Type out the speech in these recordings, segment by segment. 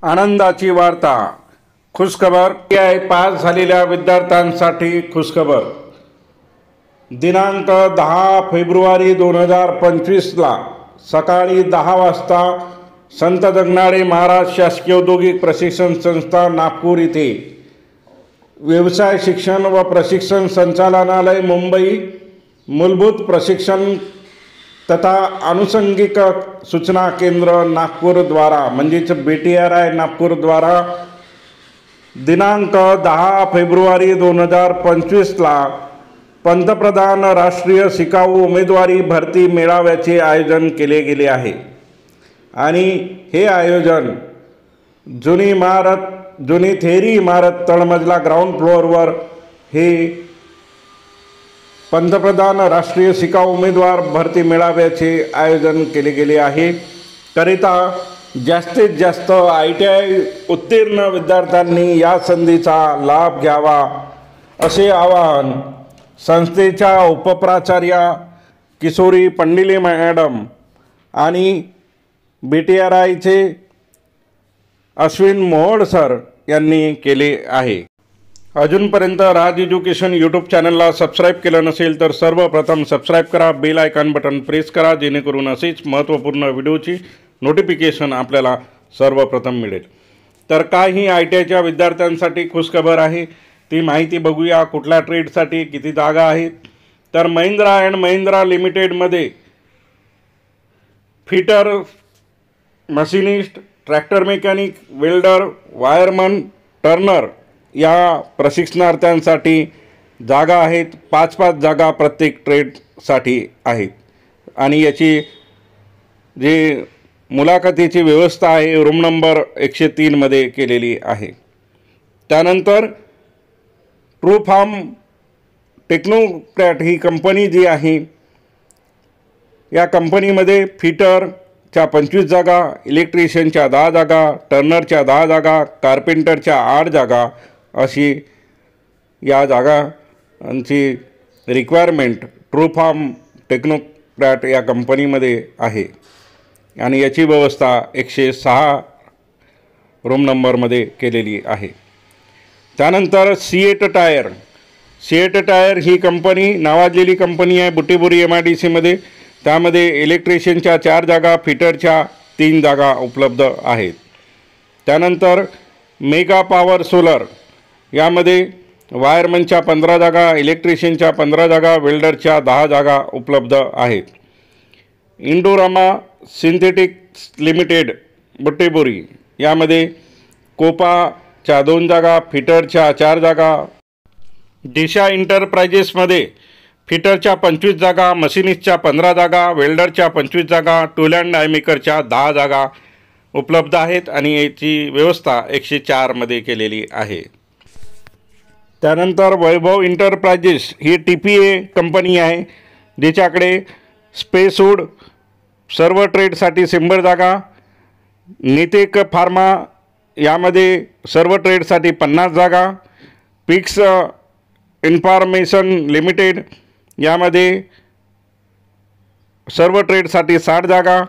आनंदाची वार्ता, खुशखबर आहे. पास झालेल्या विद्यार्थ्यांसाठी खुशखबर. दिनांक 10 फेब्रुवारी 2025ला सकाळी 10 वाजता संत जगनाडे महाराज शासकीय औद्योगिक प्रशिक्षण संस्था नागपूर येथे व्यवसाय शिक्षण व प्रशिक्षण संचालनालय मुंबई मूलभूत प्रशिक्षण तथा आनुषंगिक सूचना केंद्र नागपूर द्वारा म्हणजेच BTRI नागपूर द्वारा दिनांक 10 फेब्रुवारी 2025ला पंतप्रधान राष्ट्रीय शिकाऊ उमेदवारी भरती मेळाव्याचे आयोजन केले गेले आहे. आणि हे आयोजन जुनी थेरी इमारत तळमजला ग्राउंड फ्लोअरवर हे पंतप्रधान राष्ट्रीय शिकाऊ उमेदवार भरती मेळाव्याचे आयोजन केले गेले आहे. करिता जास्तीत जास्त ITI उत्तीर्ण विद्यार्थ्यांनी या संधीचा लाभ घ्यावा असे आवाहन संस्थेच्या उपप्राचार्या किशोरी पंडिले मॅडम आणि BTRIचे अश्विन मोहोड सर यांनी केले आहे. अजूनपर्यंत राज एज्युकेशन यूट्यूब चॅनलला सबस्क्राईब केलं नसेल तर सर्वप्रथम सबस्क्राईब करा, बेल आयकॉन बटन प्रेस करा, जेणेकरून असेच महत्त्वपूर्ण व्हिडिओची नोटिफिकेशन आपल्याला सर्वप्रथम मिळेल. तर काही ITIच्या विद्यार्थ्यांसाठी खुशखबर आहे, ती माहिती बघूया. कुठल्या ट्रेडसाठी किती जागा आहेत तर महिंद्रा अँड महिंद्रा लिमिटेडमध्ये fitter, machinist, tractor mechanic, welder, wireman, Turner या प्रशिक्षणार्थ्यांसाठी जागा आहेत. 5-5 जागा प्रत्येक ट्रेडसाठी आहेत. आणि याची जी मुलाखतीची व्यवस्था आहे रूम नंबर 103 मध्ये केलेली आहे. त्यानंतर ट्रू फार्म टेक्नोक्रॅट ही कंपनी जी आहे, या कंपनीमध्ये फिटरच्या 25 जागा, इलेक्ट्रिशियनच्या 10 जागा, टर्नरच्या 10 जागा, कार्पेंटरच्या 8 जागा अशी या जागांची रिक्वायरमेंट ट्रू फार्म टेक्नोक्रॅट या कंपनीमध्ये आहे. आणि याची व्यवस्था 106 रूम नंबरमध्ये केलेली आहे. त्यानंतर सीएट टायर ही कंपनी नावाजलेली कंपनी आहे बुटीबुरी MIDCमध्ये. त्यामध्ये इलेक्ट्रिशियनच्या 4 जागा, फिटरच्या 3 जागा उपलब्ध आहेत. त्यानंतर मेगा पॉवर सोलर यामध्ये वायरमनच्या 15 जागा, इलेक्ट्रिशियनच्या 15 जागा, वेल्डरच्या 10 जागा उपलब्ध आहेत. इंडोरामा सिंथेटिक्स लिमिटेड बुटीबुरी यामध्ये कोपाच्या 2 जागा, फिटरच्या 4 जागा, दिशा एंटरप्राइजेसमध्ये फिटरच्या 25 जागा, मशिनिस्टच्या 15 जागा, वेल्डरच्या 25 जागा, टूल अँड डाय मेकरच्या 10 जागा उपलब्ध आहेत. आणि याची व्यवस्था 104 मध्ये केलेली आहे. त्यानंतर वैभव एंटरप्राइजेस ही TPA कंपनी आहे, जिच्याकडे स्पेसवूड सर्व ट्रेडसाठी 100 जागा, नितेक फार्मा यामध्ये सर्व ट्रेडसाठी 50 जागा, पिक्स इन्फॉर्मेशन लिमिटेड यामध्ये सर्व ट्रेडसाठी 60 जागा,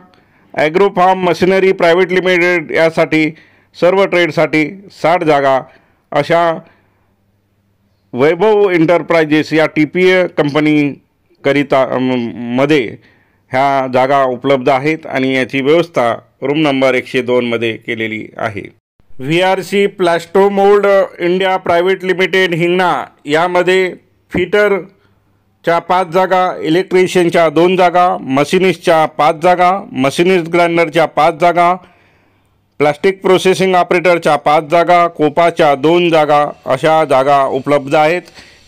agro farm machinery private limited यासाठी सर्व ट्रेडसाठी 60 जागा अशा वैभव एंटरप्राइजेस या TPA कंपनीकरिता मध्ये ह्या जागा उपलब्ध आहेत. आणि याची व्यवस्था रूम नंबर 102 मध्ये केलेली आहे. VRC Plastomold India private limited Hingna यामध्ये फिटरच्या 5 जागा, इलेक्ट्रिशियनच्या 2 जागा, मशिनिस्टच्या 5 जागा, मशिनिस्ट ग्राइंडरच्या 5 जागा, प्लास्टिक प्रोसेसिंग ऑपरेटरच्या 5 जागा, कोपाच्या 2 जागा अशा जागा उपलब्ध आहेत.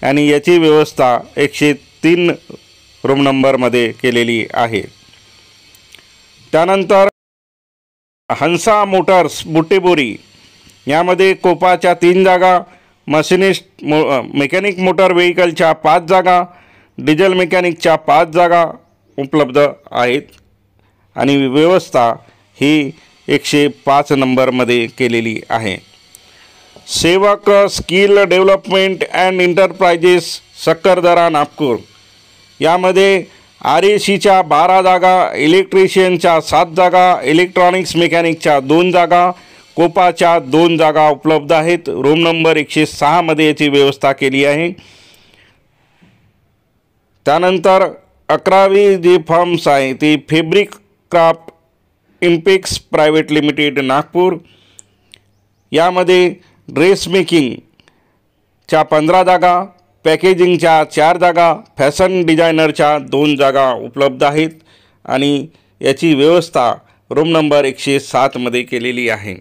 आणि याची व्यवस्था 103 रूम नंबरमध्ये केलेली आहे. त्यानंतर हंसा मोटर्स बुटीबुरी यामध्ये कोपाच्या 3 जागा, मशिनिस्ट मेकॅनिक मोटर व्हेकलच्या 5 जागा, डिझेल मेकॅनिकच्या 5 जागा उपलब्ध आहेत. आणि व्यवस्था ही 105 नंबरमध्ये केलेली आहे. सेवक skill development and enterprises Sakkardara Nagpur यामध्ये RACच्या 12 जागा, इलेक्ट्रिशियनच्या 7 जागा, इलेक्ट्रॉनिक्स मेकॅनिकच्या 2 जागा, कोपाच्या 2 जागा उपलब्ध आहेत। रूम नंबर 106 मध्ये याची व्यवस्था केली आहे। त्यानंतर 11वी जी फर्म्स आहे ती fabric craft Impex private limited Nagpur, यामध्ये ड्रेस मेकिंगच्या 15 जागा, पॅकेजिंगच्या 4 जागा, फॅशन डिझायनरच्या 2 जागा उपलब्ध आहेत आणि याची व्यवस्था रूम नंबर 107 मध्ये केलेली आहे।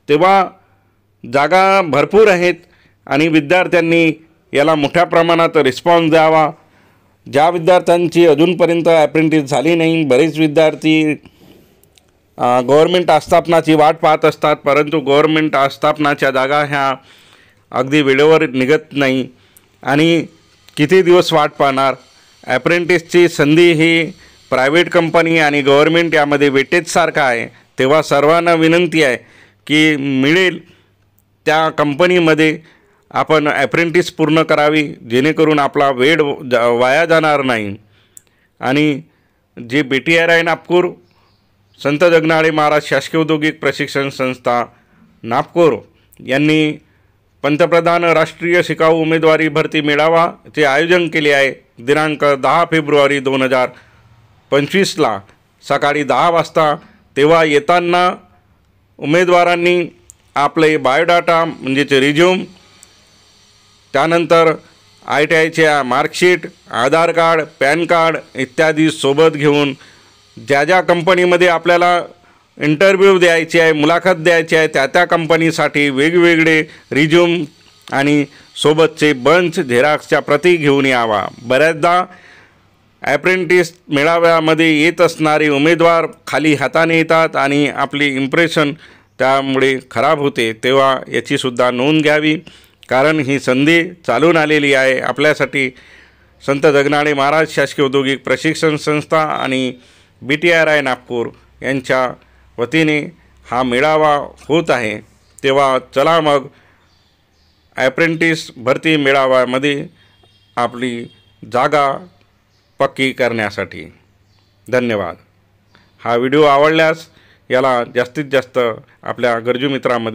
तेव्हा जागा भरपूर आहेत आणि विद्यार्थ्यांनी याला मोठ्या प्रमाणात रिस्पॉन्स द्यावा। ज्या विद्यार्थ्यांची अजूनपर्यंत अप्रेंटिस झाली नाही, बरेच विद्यार्थी गव्हर्नमेंट आस्थापनाची वाट पाहत असतात, परंतु गव्हर्नमेंट आस्थापनाच्या जागा ह्या अगदी वेळेवर निघत नाही आणि किती दिवस वाट पाहणार। अप्रेंटिसची संधी ही प्रायव्हेट कंपनी आणि गव्हर्नमेंट यामध्ये वेटेजसारखा आहे। तेव्हा सर्वांना विनंती आहे की मिळेल त्या कंपनीमध्ये आपण अप्रेंटिस पूर्ण करावी, जेणेकरून आपला वेळ वाया जाणार नाही। आणि जे BTRI नागपूर, संत जगनाडे महाराज शासकीय औद्योगिक प्रशिक्षण संस्था नागपूर यांनी पंतप्रधान राष्ट्रीय शिकाऊ उमेदवारी भरती मेळावा चे आयोजन केले आहे। दिनांक 10 फेब्रुवारी 2025ला सकाळी 10 वाजता। तेव्हा येताना उमेदवारांनी आपले बायोडाटा म्हणजेच रिझ्यूम, त्यानंतर ITIच्या मार्कशीट, आधार कार्ड, पॅन कार्ड इत्यादी सोबत घेऊन ज्या कंपनीमध्ये आपल्याला इंटरव्ह्यू द्यायची आहे, मुलाखत द्यायची आहे, त्या कंपनीसाठी वेगवेगळे रिझ्यूम आणि सोबतचे बंच झेरॉक्सच्या प्रती घेऊन यावा। बऱ्याचदा अप्रेंटिस मेळाव्यामध्ये येत असणारे उमेदवार खाली हाताने येतात आणि आपली इम्प्रेशन त्यामुळे खराब होते। तेव्हा याची सुद्धा नोंद घ्यावी, कारण ही संधी चालून आलेली आहे आपल्यासाठी। संत जगनाडे महाराज शासकीय औद्योगिक प्रशिक्षण संस्था आणि BTRI नागपूर यांच्या वतीने हा मेळावा होत आहे। तेव्हा चला मग अप्रेंटिस भरती मेळाव्यामध्ये आपली जागा पक्की करण्यासाठी। धन्यवाद। हा व्हिडिओ आवडल्यास याला जास्तीत जास्त आपल्या गरजू मित्रांमध्ये